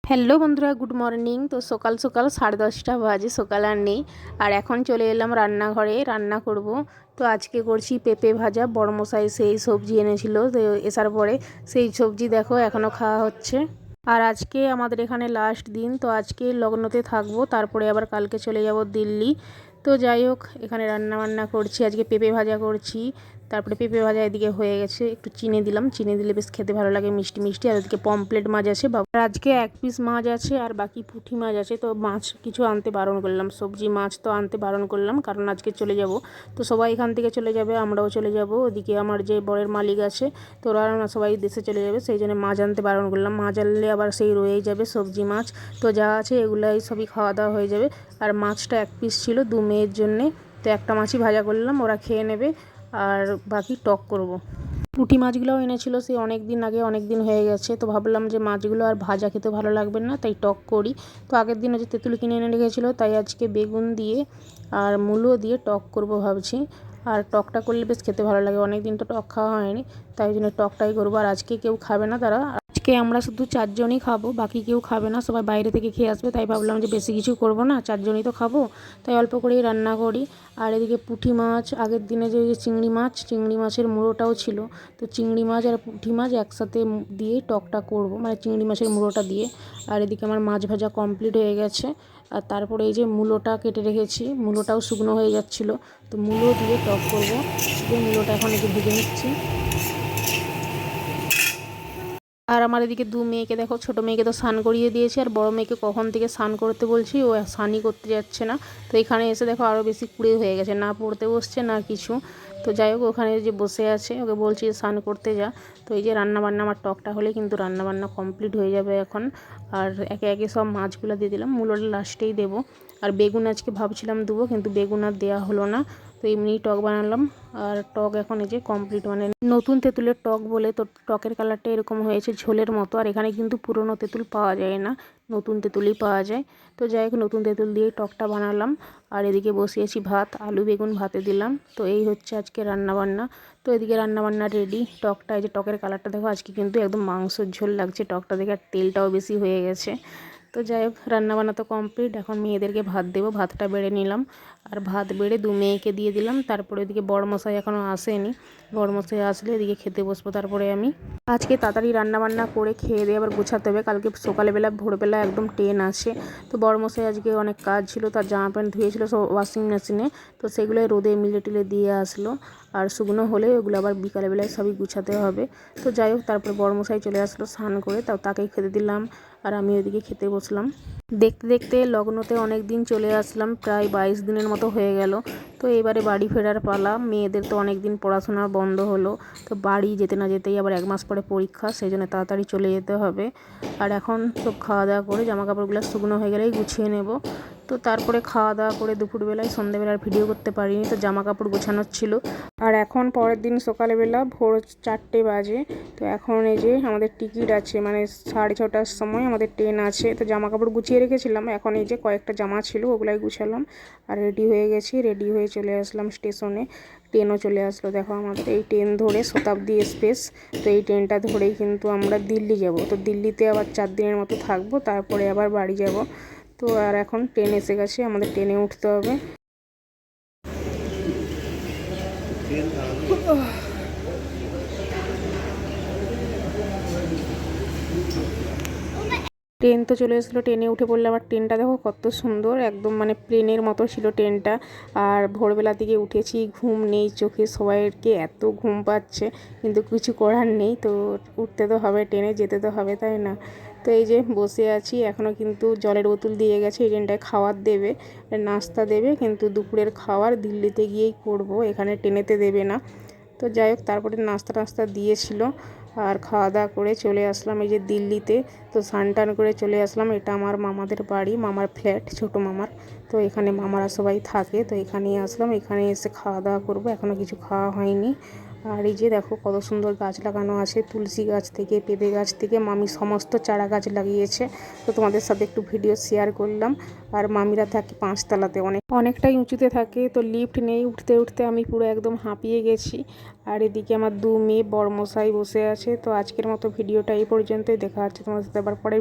Hello বন্ধুরা, good morning. তো সকাল সকাল 10:30 বাজে, সকাল আর নেই। আর এখন চলে এলাম রান্নাঘরে, রান্না করব। তো আজকে করছি পেঁপে ভাজা। বড়মশাই সেই সবজি এনেছিল, তো এসার পরে সেই সবজি দেখো এখনও খাওয়া হচ্ছে। আর আজকে আমাদের এখানে লাস্ট দিন, তো আজকে লগ্নতে থাকবো, তারপরে আবার কালকে চলে যাব দিল্লি। তো যাই হোক, এখানে রান্না বান্না করছি, আজকে পেঁপে ভাজা করছি। তারপরে পেঁপে ভাজা এদিকে হয়ে গেছে, একটু চিনি দিলাম, চিনি দিলে বেশ খেতে ভালো লাগে, মিষ্টি মিষ্টি। আর ওদিকে পমপ্লেট মাছ আছে, বাবার আজকে 1 পিস মাছ আছে, আর বাকি পুঁটি মাছ আছে। তো মাছ কিছু আনতে বারণ করলাম, সবজি মাছ তো আনতে বারণ করলাম, কারণ আজকে চলে যাব। তো সবাই এখান থেকে চলে যাবে, আমরাও চলে যাব। ওদিকে আমার যে বরের মালিক আছে, তো ওরা সবাই দেশে চলে যাবে, সেই জন্য মাছ আনতে বারণ করলাম। মাছ আনলে আবার সেই রয়েই যাবে সবজি মাছ। তো যা আছে এগুলাই সবই খাওয়া দাওয়া হয়ে যাবে। আর মাছটা 1 পিস ছিল 2 মেয়ের জন্যে, তো একটা মাছই ভাজা করলাম, ওরা খেয়ে নেবে। আর বাকি টক করব। পুঁটি মাছগুলোও এনেছিল সে অনেক দিন আগে, অনেক দিন হয়ে গেছে। তো ভাবলাম যে মাছগুলো আর ভাজা খেতে ভালো লাগবে না, তাই টক করি। তো আগের দিন যে তেঁতুল কিনে এনে রেখেছিলো, তাই আজকে বেগুন দিয়ে আর মূলো দিয়ে টক করব ভাবছি। আর টকটা করলে বেশ খেতে ভালো লাগে, অনেক দিন তো টক খাওয়া হয়নি, তাই জন্য টকটাই করবো। আর আজকে কেউ খাবে না, তারা আজকে আমরা শুধু 4 জনই খাবো, বাকি কেউ খাবে না, সবাই বাইরে থেকে খেয়ে আসবে। তাই ভাবলাম যে বেশি কিছু করব না, 4 জনই তো খাবো, তাই অল্প করেই রান্না করি। আর এদিকে পুঁটি মাছ, আগের দিনে যে চিংড়ি মাছের মুড়োটাও ছিল, তো চিংড়ি মাছ আর পুঁটি মাছ একসাথে দিয়ে টকটা করব, মানে চিংড়ি মাছের মুড়োটা দিয়ে। আর এদিকে আমার মাছ ভাজা কমপ্লিট হয়ে গেছে। আর তারপরে এই যে মূলোটা কেটে রেখেছি, মূলোটাও শুকনো হয়ে যাচ্ছিলো, তো মূলো দিয়ে টক করব। শুধু মূলোটা এখন এই যে ভেজে নিচ্ছি। আর আমার এদিকে 2 মেয়েকে দেখো, ছোটো মেয়েকে তো স্নান করিয়ে দিয়েছি, আর বড় মেয়েকে কখন থেকে স্নান করতে বলছি, ও স্নানই করতে যাচ্ছে না। তো এখানে এসে দেখো আরও বেশি কুড়ে হয়ে গেছে, না পড়তে বসছে না কিছু। তো যাই হোক, ওখানে যে বসে আছে, ওকে বলছি স্নান করতে যা। তো এই যে রান্নাবান্না, আমার টকটা হলে কিন্তু রান্নাবান্না কমপ্লিট হয়ে যাবে এখন। আর একে একে সব মাছগুলো দিয়ে দিলাম, মূলোটা লাস্টেই দেবো। আর বেগুন আজকে ভাবছিলাম দেবো, কিন্তু বেগুন আর দেওয়া হলো না, তো এমনিই টক বানালাম। আর টক এখন এই যে কমপ্লিট, মানে নতুন তেঁতুলের টক বলে, তো টকের কালারটা এরকম হয়েছে ঝোলের মতো। আর এখানে কিন্তু পুরনো তেঁতুল পাওয়া যায় না, নতুন তেঁতুলই পাওয়া যায়। তো যাই হোক, নতুন তেঁতুল দিয়ে টকটা বানালাম। আর এদিকে বসিয়েছি ভাত, আলু বেগুন ভাতে দিলাম। তো এই হচ্ছে আজকে রান্নাবান্না। তো এদিকে রান্নাবান্না রেডি। টকটা, এই যে টকের কালারটা দেখো, আজকে কিন্তু একদম মাংসের ঝোল লাগছে টকটা দেখে, আর তেলটাও বেশি হয়ে গেছে। তো যাই হোক, রান্নাবান্না তো কমপ্লিট, এখন মেয়েদেরকে ভাত দেবো, ভাতটা বেড়ে নিলাম। আর ভাত বেড়ে 2 মেয়েকে দিয়ে দিলাম। তারপরে এদিকে বড়মশাই এখনও আসেনি, বড়মশাই আসলে এদিকে খেতে বসবো। তারপরে আমি আজকে তাড়াতাড়ি রান্নাবান্না করে খেয়ে দিয়ে আবার গোছাতে হবে, কালকে সকালবেলা ভোরবেলা একদম ট্রেন আসে। তো বড়মশাই আজকে অনেক কাজ ছিল, তার জামা প্যান্ট ধুয়েছিল সব ওয়াশিং মেশিনে, তো সেগুলো রোদে মিলে টিলে দিয়ে আসলো। আর শুকনো হলে ওগুলো আবার বিকালবেলায় সবই গুছাতে হবে। তো যাই হোক, তারপরে বড়মশাই চলে আসলো স্নান করে, তাও তাকেই খেতে দিলাম। আর আমি ওইদিকে খেতে বসলাম। দেখতে দেখতে লগ্নতে অনেক দিন চলে আসলাম, প্রায় 22 দিনের মতো হয়ে গেল। তো এবারে বাড়ি ফেরার পালা। মেয়েদের তো অনেক দিন পড়াশোনা বন্ধ হলো, তো বাড়ি যেতে না যেতেই আবার 1 মাস পরে পরীক্ষা, সেই জন্য তাড়াতাড়ি চলে যেতে হবে। আর এখন সব খাওয়া দাওয়া করে জামা কাপড়গুলো শুকনো হয়ে গেলেই গুছিয়ে নেব। তো তারপরে খাওয়া দাওয়া করে দুপুরবেলায়, সন্ধ্যেবেলার ভিডিও করতে পারিনি, তো জামা কাপড় গোছানোর ছিল। আর এখন পরের দিন সকালবেলা ভোর 4টে বাজে। তো এখন এই যে আমাদের টিকিট আছে, মানে 6:30টার সময় আমাদের ট্রেন আছে। তো জামা কাপড় গুছিয়ে রেখেছিলাম, এখন এই যে কয়েকটা জামা ছিল ওগুলাই গুছালাম। আর রেডি হয়ে গেছি, রেডি হয়ে চলে আসলাম স্টেশনে। ট্রেনও চলে আসলো দেখো, আমাদের এই ট্রেন ধরে শতাব্দী এক্সপ্রেস। তো এই ট্রেনটা ধরেই কিন্তু আমরা দিল্লি যাব। তো দিল্লিতে আবার 4 দিনের মতো থাকবো, তারপরে আবার বাড়ি যাব। তো আর এখন ট্রেন এসে গেছে, আমাদের ট্রেনে উঠতে হবে। ট্রেন তো চলে এসেছিলো, ট্রেনে উঠে পড়লে আবার ট্রেনটা দেখো কত সুন্দর, একদম মানে প্লেনের মতো ছিল ট্রেনটা। আর ভোরবেলা থেকে উঠেছি, ঘুম নেই চোখে, সবাইকে এত ঘুম পাচ্ছে, কিন্তু কিছু করার নেই, তো উঠতে তো হবে, ট্রেনে যেতে তো হবে, তাই না। তো এই যে বসে আছি, এখনও কিন্তু জলের বোতল দিয়ে গেছে, এই ট্রেনটায় খাবার দেবে, নাস্তা দেবে, কিন্তু দুপুরের খাবার দিল্লিতে গিয়েই করব, এখানে ট্রেনেতে দেবে না। তো যাই হোক, তারপরে নাস্তা টাস্তা দিয়েছিল, আর খাওয়া দাওয়া করে চলে আসলাম এই যে দিল্লিতে। তো স্নান টান করে চলে আসলাম, এটা আমার মামাদের বাড়ি, মামার ফ্ল্যাট, ছোটো মামার। তো এখানে মামারা সবাই থাকে, তো এখানেই আসলাম, এখানে এসে খাওয়া দাওয়া করবো, এখনও কিছু খাওয়া হয়নি। আর এই যে দেখো কত সুন্দর গাছ লাগানো আছে, তুলসী গাছ থেকে পেঁপে গাছ থেকে মামি সমস্ত চারা গাছ লাগিয়েছে। তো তোমাদের সাথে একটু ভিডিও শেয়ার করলাম। আর মামিরা থাকে 5তলাতে, অনেকটাই উঁচুতে থাকে, তো লিফট নেই, উঠতে উঠতে আমি পুরো একদম হাঁপিয়ে গেছি। আর এদিকে আমার 2 মেয়ে বড়মশাই বসে আছে। তো আজকের মতো ভিডিওটা এই পর্যন্তই, দেখা হচ্ছে তোমাদের সাথে আবার পরে।